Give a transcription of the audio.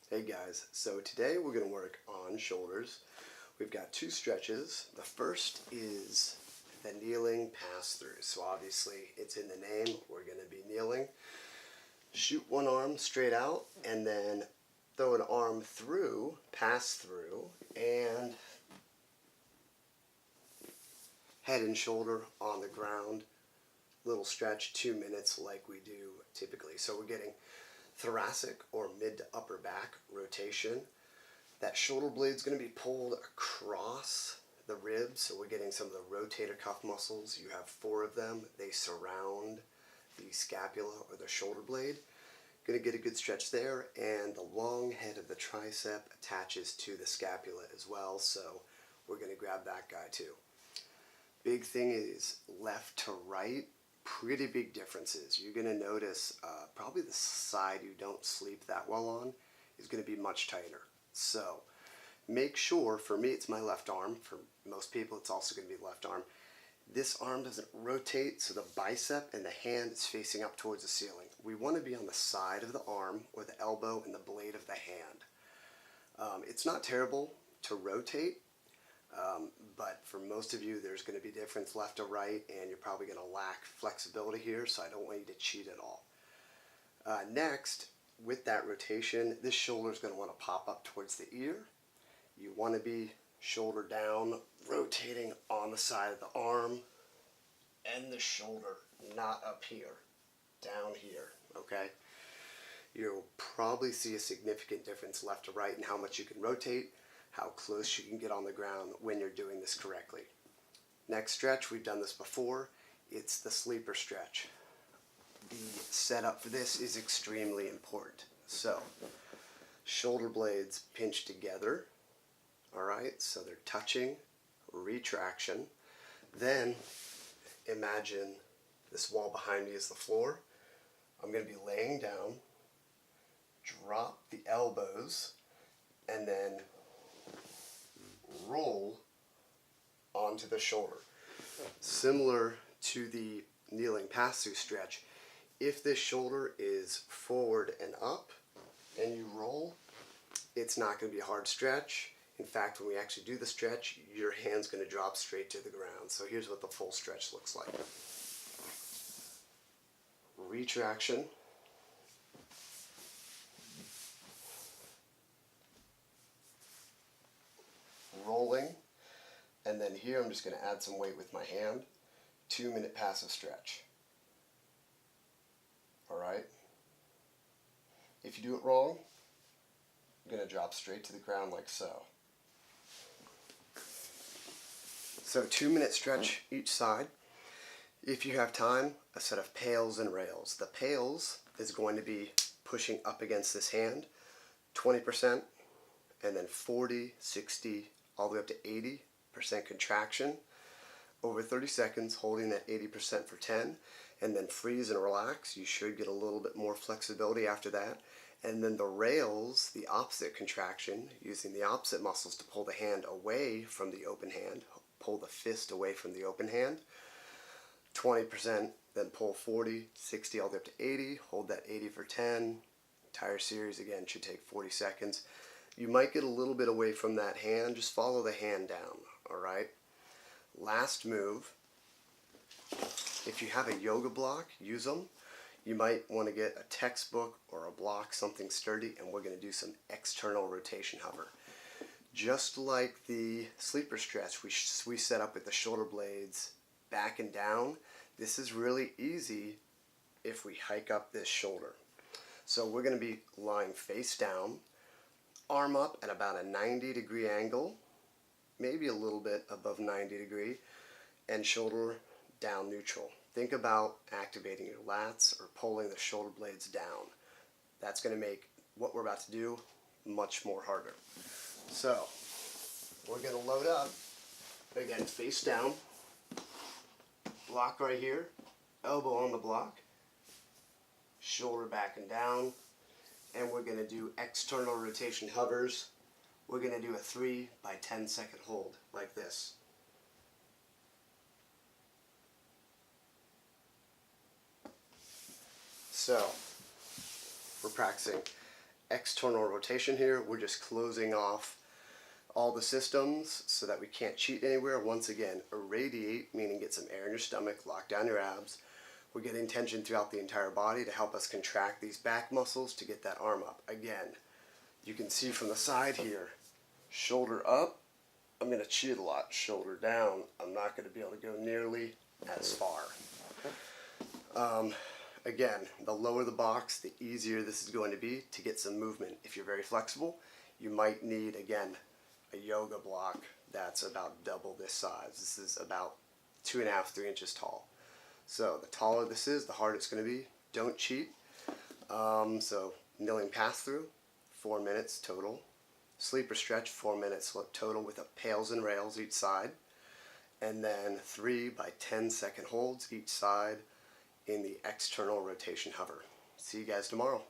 Hey guys, so today we're going to work on shoulders. We've got two stretches. The first is the kneeling pass through. So obviously it's in the name, we're going to be kneeling. Shoot one arm straight out and then throw an arm through, pass through, and head and shoulder on the ground. Little stretch, 2 minutes like we do typically. So we're getting thoracic or mid to upper back rotation. That shoulder blade is going to be pulled across the ribs, so we're getting some of the rotator cuff muscles. You have 4 of them. They surround the scapula or the shoulder blade. Going to get a good stretch there, and the long head of the tricep attaches to the scapula as well, so we're going to grab that guy too. Big thing is left to right. Pretty big differences. You're going to notice probably the side you don't sleep that well on is going to be much tighter. So make sure, for me it's my left arm, for most people it's also going to be left arm. This arm doesn't rotate, so the bicep and the hand is facing up towards the ceiling. We want to be on the side of the arm or the elbow and the blade of the hand. It's not terrible to rotate. But for most of you, there's going to be difference left to right, and you're probably going to lack flexibility here, so I don't want you to cheat at all. Next, with that rotation, this shoulder is going to want to pop up towards the ear. You want to be shoulder down, rotating on the side of the arm and the shoulder, not up here, down here, okay? You'll probably see a significant difference left to right in how much you can rotate, how close you can get on the ground when you're doing this correctly. Next stretch, we've done this before, it's the sleeper stretch. The setup for this is extremely important. So, shoulder blades pinch together, alright, so they're touching, retraction. Then, imagine this wall behind me is the floor. I'm going to be laying down, drop the elbows, and then roll onto the shoulder. Similar to the kneeling pass-through stretch, if this shoulder is forward and up and you roll, it's not going to be a hard stretch. In fact, when we actually do the stretch, your hand's going to drop straight to the ground. So here's what the full stretch looks like. Retraction. Rolling, and then here I'm just going to add some weight with my hand. 2-minute passive stretch. Alright? If you do it wrong, you're going to drop straight to the ground like so. So 2-minute stretch each side. If you have time, a set of pails and rails. The pails is going to be pushing up against this hand, 20%, and then 40, 60, all the way up to 80% contraction over 30 seconds, holding that 80% for 10, and then freeze and relax. You should get a little bit more flexibility after that. And then the rails, the opposite contraction, using the opposite muscles to pull the hand away from the open hand, pull the fist away from the open hand, 20%, then pull 40, 60, all the way up to 80, hold that 80 for 10. Entire series, again, should take 40 seconds. You might get a little bit away from that hand, just follow the hand down, alright? Last move, if you have a yoga block, use them. You might want to get a textbook or a block, something sturdy, and we're going to do some external rotation hover. Just like the sleeper stretch we set up with the shoulder blades back and down, this is really easy if we hike up this shoulder. So we're going to be lying face down, arm up at about a 90-degree angle, maybe a little bit above 90 degree, and shoulder down neutral. Think about activating your lats or pulling the shoulder blades down. That's going to make what we're about to do much more harder. So, we're going to load up, again, face down, block right here, elbow on the block, shoulder back and down, and we're going to do external rotation hovers. We're going to do a 3 by 10 second hold like this. So, we're practicing external rotation here, we're just closing off all the systems so that we can't cheat anywhere. Once again, irradiate, meaning get some air in your stomach, lock down your abs. We're getting tension throughout the entire body to help us contract these back muscles to get that arm up. Again, you can see from the side here, shoulder up, I'm going to cheat a lot. Shoulder down, I'm not going to be able to go nearly as far. Again, the lower the box, the easier this is going to be to get some movement. If you're very flexible, you might need, again, a yoga block that's about double this size. This is about 2.5, 3 inches tall. So the taller this is, the harder it's going to be. Don't cheat. So kneeling pass through, 4 minutes total. Sleeper stretch, 4 minutes total with pails and rails each side. And then 3 by 10-second holds each side in the external rotation hover. See you guys tomorrow.